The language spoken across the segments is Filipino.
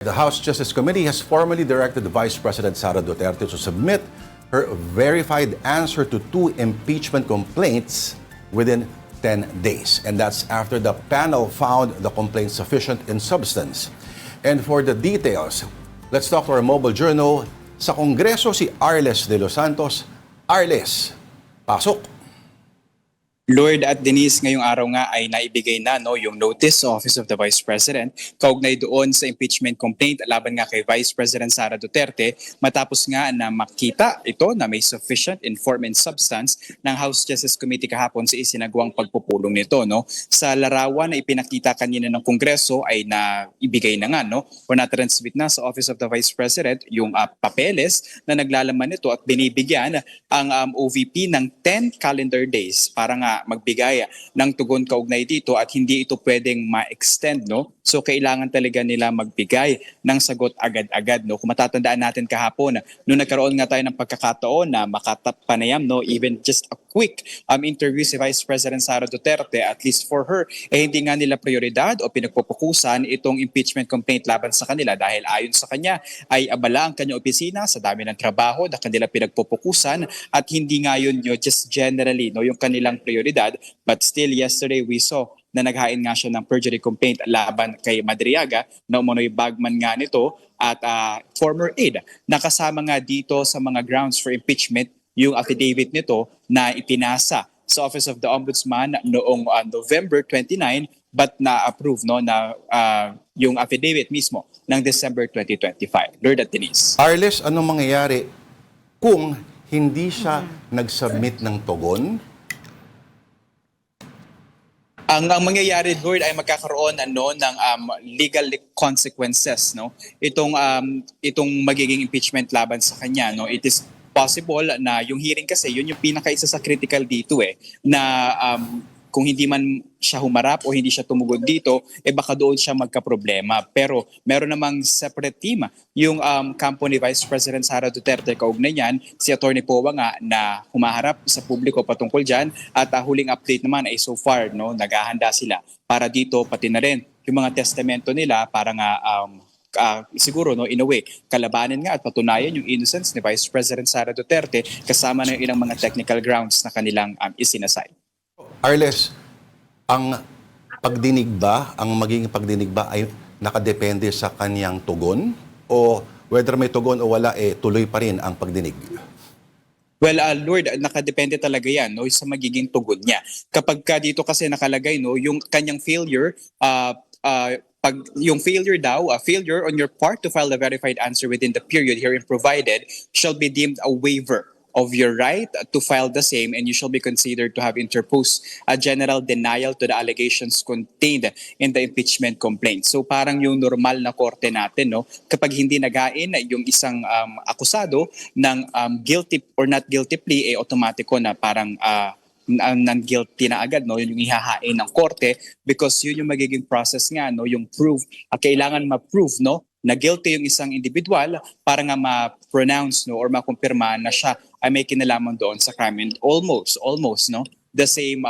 The House Justice Committee has formally directed Vice President Sara Duterte to submit her verified answer to 2 impeachment complaints within 10 days. And that's after the panel found the complaints sufficient in substance. And for the details, let's talk to our mobile journal. Sa Kongreso, si Arles de los Santos. Arles, pasok! Lord at Denise, ngayong araw nga ay naibigay na yung notice sa Office of the Vice President kaugnay doon sa impeachment complaint laban nga kay Vice President Sara Duterte matapos nga na makita ito na may sufficient inform and substance ng House Justice Committee kahapon sa isinagawang pagpupulong nito. Sa larawan na ipinakita kanina ng Kongreso ay naibigay na nga o na-transmit na sa Office of the Vice President yung papeles na naglalaman nito at binibigyan ang OVP ng 10 calendar days para nga magbigay ng tugon kaugnay dito at hindi ito pwedeng ma-extend. So kailangan talaga nila magbigay ng sagot agad-agad. Kung matatandaan natin kahapon, nung nagkaroon nga tayo ng pagkakataon na makatapanayam, even just a quick interview si Vice President Sara Duterte, at least for her, hindi nga nila prioridad o pinagpupukusan itong impeachment complaint laban sa kanila dahil ayon sa kanya ay abala ang kanyang opisina sa dami ng trabaho na kanila pinagpupukusan at hindi nga yun just generally yung kanilang prioridad. But still yesterday we saw na naghain nga siya ng perjury complaint laban kay Madriaga na umunoy bagman nga nito at former aide. Nakasama nga dito sa mga grounds for impeachment yung affidavit nito na ipinasa sa Office of the Ombudsman noong November 29 but na-approve na yung affidavit mismo ng December 2025. Lord at Denise. Arles, anong mangyayari kung hindi siya nag-submit ng tugon? Ang mangyayari, Lord, ay magkakaroon ng legal consequences. Itong magiging impeachment laban sa kanya. It is possible na yung hearing kasi, yun yung pinakaisa sa critical dito na kung hindi man siya humarap o hindi siya tumugod dito, baka doon siya magkaproblema. Pero meron namang separate team yung kampo ni Vice President Sara Duterte kaugnay niyan, si Atty. Powa nga na humaharap sa publiko patungkol dyan at huling update naman ay so far naghahanda sila para dito pati na rin yung mga testamento nila para nga siguro in a way kalabanin nga at patunayan yung innocence ni Vice President Sara Duterte kasama na yung ilang mga technical grounds na kanilang isinasay. Arles, ang magiging pagdinig ba ay nakadepende sa kanyang tugon? O whether may tugon o wala, tuloy pa rin ang pagdinig? Well, Lord, nakadepende talaga yan sa magiging tugon niya. Kapag dito kasi nakalagay yung kanyang failure, pag yung failure failure on your part to file the verified answer within the period herein provided shall be deemed a waiver of your right to file the same and you shall be considered to have interposed a general denial to the allegations contained in the impeachment complaint. So parang yung normal na korte natin, kapag hindi nagain yung isang akusado ng guilty or not guilty plea, automatiko na parang non-guilty na agad, yun yung ihahain ng korte because yun yung magiging process nga, yung proof. Kailangan ma-prove, na guilty yung isang individual para nga ma-pronounce or makumpirma na siya ay may kinalaman doon sa crime. And almost the same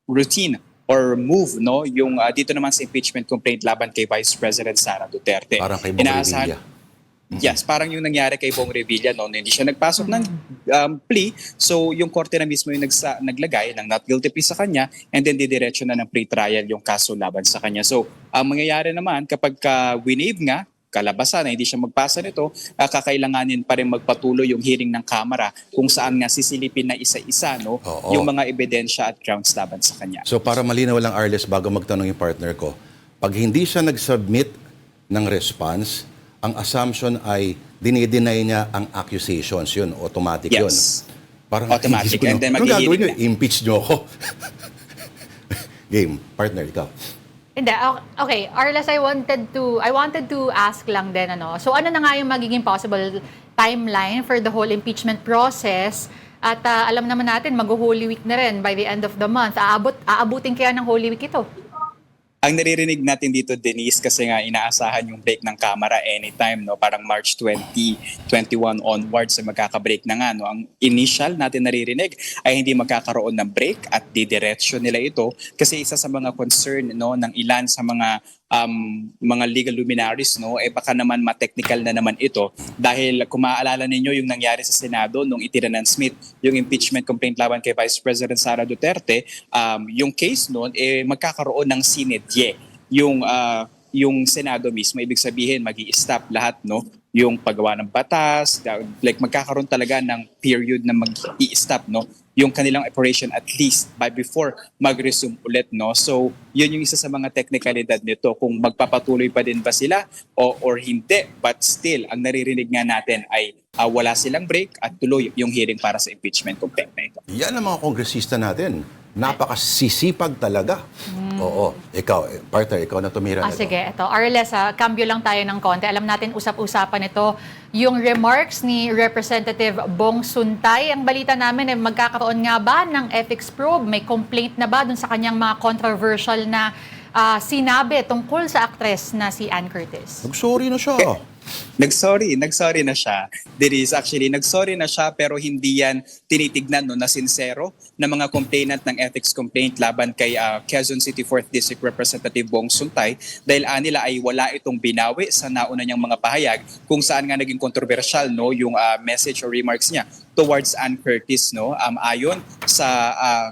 routine or move yung dito naman sa impeachment complaint laban kay Vice President Sara Duterte. Parang kay Bong Revilla. Yes, parang yung nangyari kay Bong Revilla hindi siya nagpasok ng plea. So yung korte na mismo yung naglagay ng not guilty plea sa kanya and then didiretso na ng pre-trial yung kaso laban sa kanya. So ang mangyayari naman kapag winave nga kalabasan na hindi siya magpasa nito, kakailanganin pa rin magpatuloy yung hearing ng Kamara kung saan nga sisilipin na isa-isa yung mga ebidensya at grounds laban sa kanya. So para malinaw lang, Arles, bago magtanong yung partner ko, pag hindi siya nag-submit ng response, ang assumption ay dinideny niya ang accusations. Yun, automatic yun. Yes. Parang automatic. And then anong gagawin maghihiling niyo? Impeach niyo ako. Game. Partner, ikaw. Hindi, okay. Arles, I wanted to ask lang din, So ano na nga yung magiging possible timeline for the whole impeachment process? At alam naman natin, mag-Holy Week na rin by the end of the month. Aabutin kaya ng Holy Week ito? Ang naririnig natin dito, Denise, kasi nga inaasahan yung break ng Kamara anytime, parang March 2021 onwards ay magkaka-break na nga. Ang initial natin naririnig ay hindi magkakaroon ng break at didiretsyo nila ito kasi isa sa mga concern ng ilan sa mga mga legal luminaries, no, baka naman ma-technical na naman ito dahil kung maaalala ninyo yung nangyari sa Senado nung itira ng Smith yung impeachment complaint laban kay Vice President Sara Duterte, yung case noon magkakaroon ng sine die. Yung Senado mismo, ibig sabihin magi-stop lahat, no, yung paggawa ng batas, like magkakaroon talaga ng period na mag-i-stop, no, yung kanilang operation at least by before mag-resume ulit, no. So yun yung isa sa mga technicalidad nito, kung magpapatuloy pa din ba sila or hindi, but still ang naririnig nga natin ay wala silang break at tuloy yung hearing para sa impeachment complaint na ito. Yan ang mga kongresista natin. Napakasisipag talaga. Oo. Ikaw, partner, ikaw na tumira na Sige, ito. Arles, cambio lang tayo ng konti. Alam natin, usap-usapan ito. Yung remarks ni Representative Bong Suntay, ang balita namin, magkakaroon nga ba ng ethics probe? May complaint na ba dun sa kanyang mga controversial na sinabi tungkol sa actress na si Ann Curtis? Nag-sorry na siya. Nagsorry na siya. Nagsorry na siya pero hindi yan tinitignan, no, na sincero na mga complainant ng ethics complaint laban kay Quezon City 4th District Representative Bong Suntay dahil nila ay wala itong binawi sa nauna niyang mga pahayag kung saan nga naging controversial, no, yung message or remarks niya towards Ann Curtis, no. Ayon sa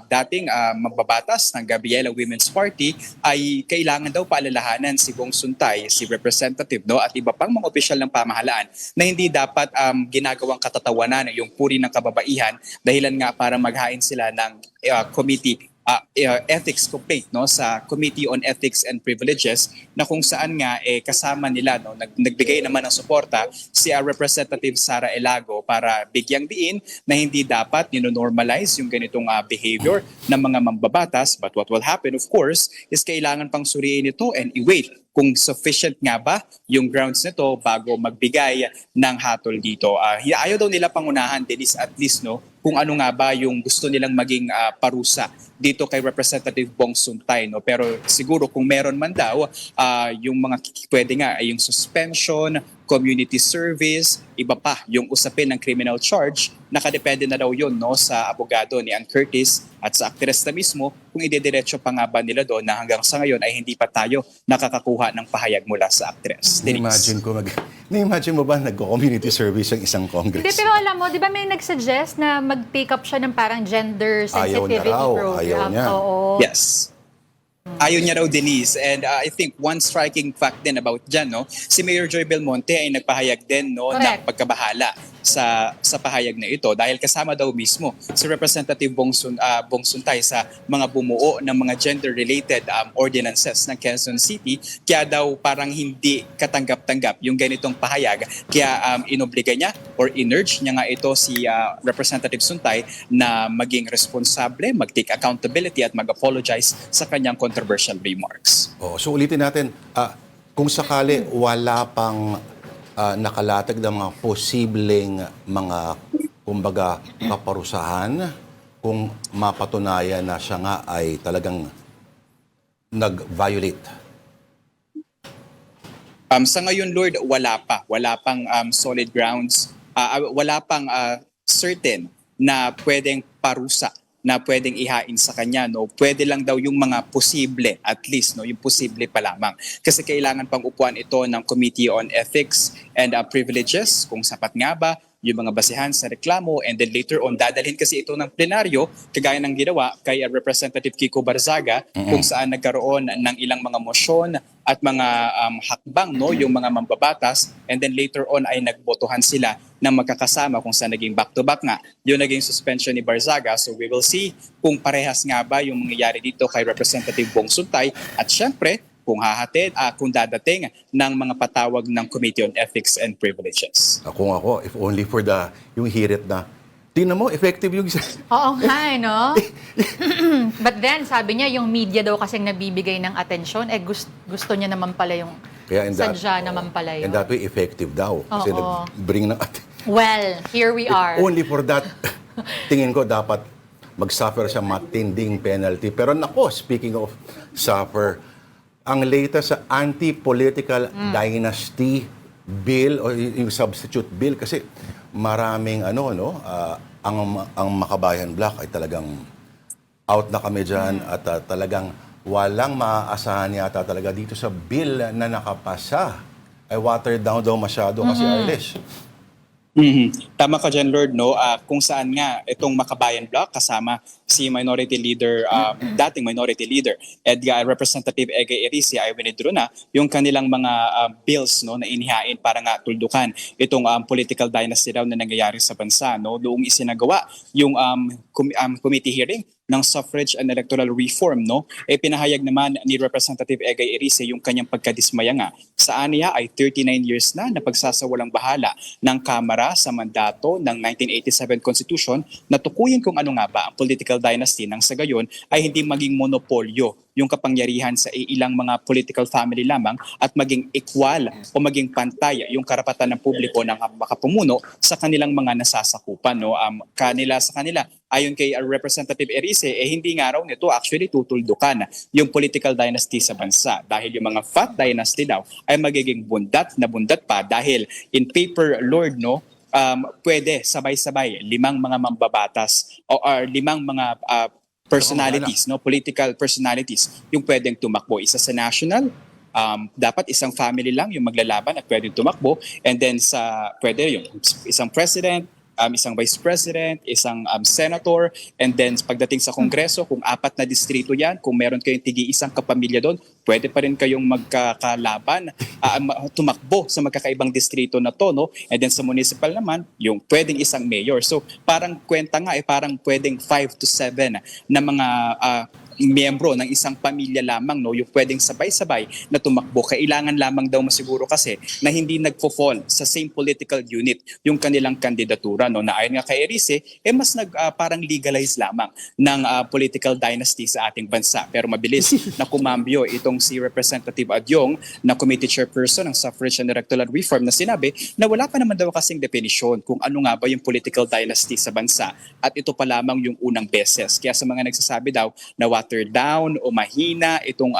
dating mababatas ng Gabriela Women's Party ay kailangan daw paalalahanan si Bong Suntay, si representative, no, at iba pang mga opisyal ng pamahalaan na hindi dapat ginagawang katatawanan yung puri ng kababaihan dahilan nga para maghain sila ng committee ethics complaint, no, sa Committee on Ethics and Privileges na kung saan nga kasama nila, no, nagbigay naman ng suporta si Representative Sara Elago para bigyang diin na hindi dapat normalize yung ganitong behavior ng mga mambabatas, but what will happen of course is kailangan pang suriin ito and i-wait kung sufficient nga ba yung grounds nito bago magbigay ng hatol dito. Ayaw daw nila pangunahan, Denise, at least, no, kung ano nga ba yung gusto nilang maging parusa dito kay Representative Bong Suntay, no. Pero siguro kung meron man daw yung mga pwede nga ay yung suspension, community service, iba pa yung usapin ng criminal charge, nakadepende na daw yun, no, sa abogado ni Ann Curtis at sa actress na mismo kung idediretso pa nga ba nila doon na hanggang sa ngayon ay hindi pa tayo nakakakuha ng pahayag mula sa actress. Na-imagine mo ba nag-community service ang isang congress? Hindi, pero alam mo, di ba may nag-suggest na mag-take up siya ng parang gender sensitivity program? Ayaw niya. Oo. Yes. Ayaw niya raw, Denise. And I think one striking fact din about dyan, no, si Mayor Joy Belmonte ay nagpahayag din, no, ng pagkabahala sa pahayag na ito dahil kasama daw mismo si Representative Bong Suntay sa mga bumuo ng mga gender-related ordinances ng Quezon City. Kaya daw parang hindi katanggap-tanggap yung ganitong pahayag. Kaya inobliga niya or in-urge niya nga ito si Representative Suntay na maging responsable, mag-take accountability at mag-apologize sa kanyang controversial remarks. So ulitin natin, kung sakali wala pang nakalatag ng mga posibleng mga, kumbaga, kaparusahan, kung mapatunayan na siya nga ay talagang nag-violate. Sa ngayon, Lord, wala pang solid grounds, wala pang certain na pwedeng parusa na pwedeng ihain sa kanya, no. Pwede lang daw yung mga posible, at least, no, yung posible pa lamang. Kasi kailangan pang upuan ito ng Committee on Ethics and Privileges, kung sapat nga ba yung mga basehan sa reklamo, and then later on dadalhin kasi ito ng plenaryo kagaya ng ginawa kay Representative Kiko Barzaga kung saan nagkaroon ng ilang mga motion at mga hakbang, no, yung mga mambabatas, and then later on ay nagbotohan sila ng magkakasama kung saan naging back-to-back nga yung naging suspension ni Barzaga. So we will see kung parehas nga ba yung mangyayari dito kay Representative Bong Suntay at syempre kung dadating ng mga patawag ng Committee on Ethics and Privileges. Ako, if only for yung hirit na, tingnan mo, effective yung... Oo nga, no? But then, sabi niya, yung media daw kasing nabibigay ng atensyon, gusto niya naman pala yung sadya naman pala yun. And that way, effective daw. Kasi nag-bring ng Well, here we are. Only for that, tingin ko dapat mag-suffer siya matinding penalty. Pero nako, speaking of suffer, ang latest sa anti-political dynasty bill o yung substitute bill kasi maraming ang Makabayan Block ay talagang out na kami dyan at talagang walang maaasahan yata talaga dito sa bill na nakapasa. Ay watered down daw masyado kasi Arlish. Tama ka dyan, Lord, no? Kung saan nga itong Makabayan Bloc kasama si Minority Leader, dating Minority Leader, Representative Ege Erice ay winidro na yung kanilang mga bills, no, na inihain para nga tuldukan itong political dynasty daw na nangyayari sa bansa, no? Noong isinagawa yung committee hearing ng suffrage and electoral reform, no? Pinahayag naman ni Representative Ege Erice yung kanyang pagkadismaya nga. Sa aniya ay 39 years na pagsasawalang bahala ng Kamara sa mandato ng 1987 Constitution na tukuyin kung ano nga ba ang political dynasty nang sa gayon ay hindi maging monopolyo yung kapangyarihan sa ilang mga political family lamang at maging equal o maging pantay yung karapatan ng publiko ng makapumuno sa kanilang mga nasasakupan, no? Sa kanila ayon kay Representative Erice, hindi nga raw nito actually tutuldukan yung political dynasty sa bansa dahil yung mga fat dynasty daw ay magiging bundat na bundat pa dahil in paper, Lord, no, pwede sabay-sabay 5 mga mambabatas o 5 mga personalities, no, political personalities yung pwedeng tumakbo. Isa sa national, dapat isang family lang yung maglalaban at pwedeng tumakbo, and then pwede yung isang president, isang vice president, isang senator, and then pagdating sa kongreso, kung 4 na distrito yan, kung meron kayong tigi-isang kapamilya doon, pwede pa rin kayong magkakalaban, tumakbo sa magkakaibang distrito na to, no? And then sa municipal naman, yung pwedeng isang mayor. So parang kwenta nga, parang pwedeng 5 to 7 na mga miyembro ng isang pamilya lamang, no, yung pwedeng sabay-sabay na tumakbo. Kailangan lamang daw masiguro kasi na hindi nagfo-fall sa same political unit yung kanilang kandidatura, no, na ayon nga kay Erice, mas parang legalize lamang ng political dynasty sa ating bansa. Pero mabilis na kumambyo itong si Representative Adyong na committee chairperson ng suffrage and electoral reform na sinabi na wala pa naman daw kasing definisyon kung ano nga ba yung political dynasty sa bansa at ito pa lamang yung unang beses. Kaya sa mga nagsasabi daw na watered down o mahina itong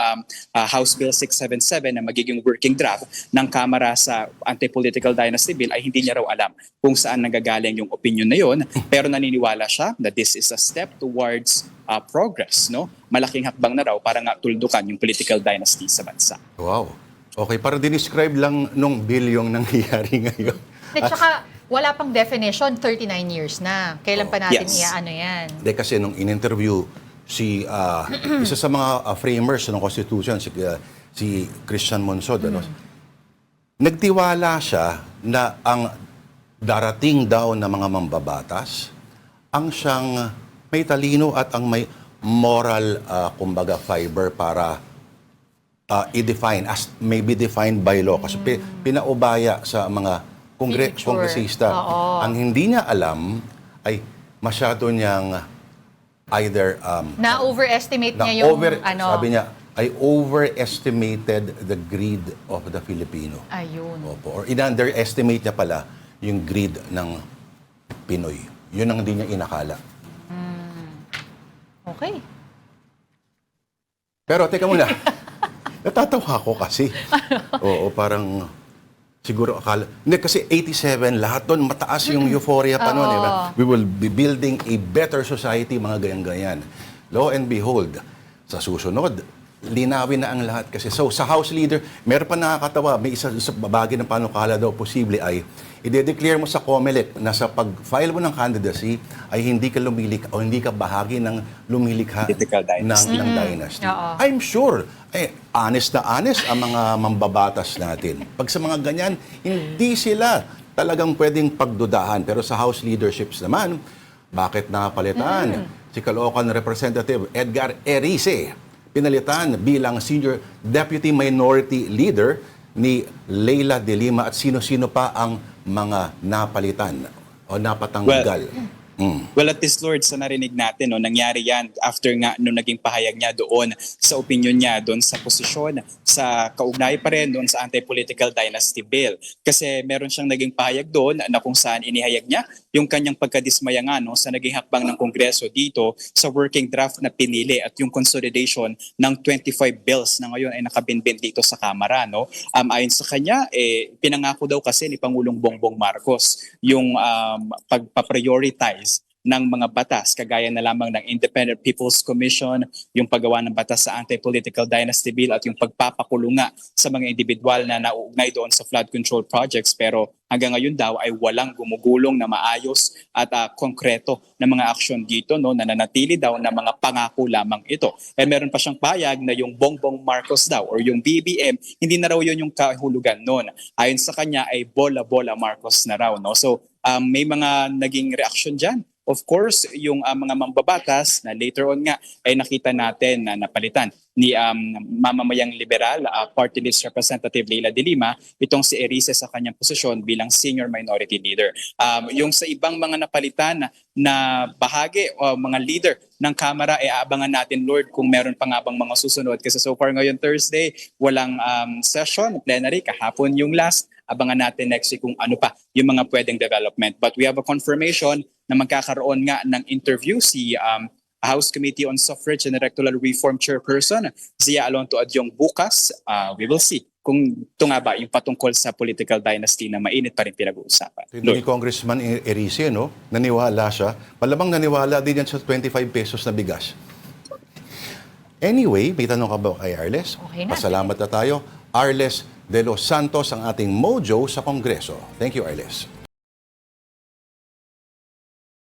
House Bill 677 na magiging working draft ng Kamara sa anti-political dynasty bill ay hindi niya raw alam kung saan nagagaling yung opinion na yon, pero naniniwala siya na this is a step towards progress, no? Malaking hakbang na raw para nga tuldukan yung political dynasty sa bansa. Wow. Okay, para dinescribe lang nung bill yung nangyayari ngayon. At saka, wala pang definition, 39 years na. Kailan pa natin Yes. iaano yan? Hindi kasi nung in-interview isa sa mga framers ng Constitution, si Christian Monsod, nagtiwala siya na ang darating daw na mga mambabatas ang siyang may talino at ang may moral, kumbaga, fiber para i-define as may be defined by law. Kasi pinaubaya sa mga kongresista. Ang hindi niya alam ay masyado niyang either Na-overestimate niya yung sabi niya, I overestimated the greed of the Filipino. Ayun. Opo. Or in-underestimate niya pala yung greed ng Pinoy. Yun ang hindi niya inakala. Okay. Pero teka muna, natatawa ko kasi. Oo, parang siguro akala. Hindi, kasi 87, lahat doon mataas yung euphoria pa noon. We will be building a better society, mga ganyan-ganyan. Lo and behold, sa susunod, linawin na ang lahat kasi. So, sa House Leader, meron pa nakakatawa, may isa sa bagay ng panukala daw posible ay i-declare mo sa COMELEC na sa pag-file mo ng candidacy ay hindi ka lumilikha o hindi ka bahagi ng lumilikha ng dynasty. I'm sure, honest na honest ang mga mambabatas natin. Pag sa mga ganyan, hindi sila talagang pwedeng pagdudahan. Pero sa House leaderships naman, bakit napalitan? Si Caloocan Representative Edgar Erice, pinalitan bilang Senior Deputy Minority Leader ni Leila de Lima at sino-sino pa ang mga napalitan o napatanggal. Well, at this, Lord, sa narinig natin, no, nangyari yan after nga nung naging pahayag niya doon sa opinion niya, doon sa posisyon, sa kaugnay pa rin doon sa anti-political dynasty bill. Kasi meron siyang naging pahayag doon na kung saan inihayag niya yung kanyang pagkadismaya nga, no, sa naging hakbang ng Kongreso dito sa working draft na pinili at yung consolidation ng 25 bills na ngayon ay nakabinbin dito sa Kamara. No? Ayon sa kanya, pinangako daw kasi ni Pangulong Bongbong Marcos yung pagpa-prioritize ng mga batas, kagaya na lamang ng Independent People's Commission, yung paggawa ng batas sa Anti-Political Dynasty Bill at yung pagpapakulong nga sa mga individual na nauugnay doon sa flood control projects. Pero hanggang ngayon daw ay walang gumugulong na maayos at konkreto na mga aksyon dito, no, na nanatili daw na mga pangako lamang ito. And meron pa siyang payag na yung Bongbong Marcos daw or yung BBM, hindi na raw yun yung kahulugan noon. Ayon sa kanya ay bola-bola Marcos na raw. No? So may mga naging reaksyon dyan. Of course, yung mga mambabatas na later on nga ay nakita natin na napalitan ni mamamayang liberal party list representative Leila de Lima, itong si Erice sa kanyang posisyon bilang senior minority leader. Yung sa ibang mga napalitan na bahagi o mga leader ng Kamara, aabangan natin, Lord, kung meron pa nga bang mga susunod. Kasi so far ngayon Thursday, walang session, plenary, kahapon yung last. Abangan natin next week kung ano pa yung mga pwedeng development. But we have a confirmation na magkakaroon nga ng interview si House Committee on Suffrage and Electoral Reform Chairperson, Zia Alonto Adyong bukas. We will see kung ito nga ba yung patungkol sa political dynasty na mainit pa rin pinag-uusapan. Ni Congressman Erice, no? Naniwala siya. Malamang naniwala din yan sa 25 pesos na bigas. Anyway, may tanong ka ba kay Arles? Okay na. Pasalamat na tayo. Arles de los Santos ang ating mojo sa Kongreso. Thank you, Arles.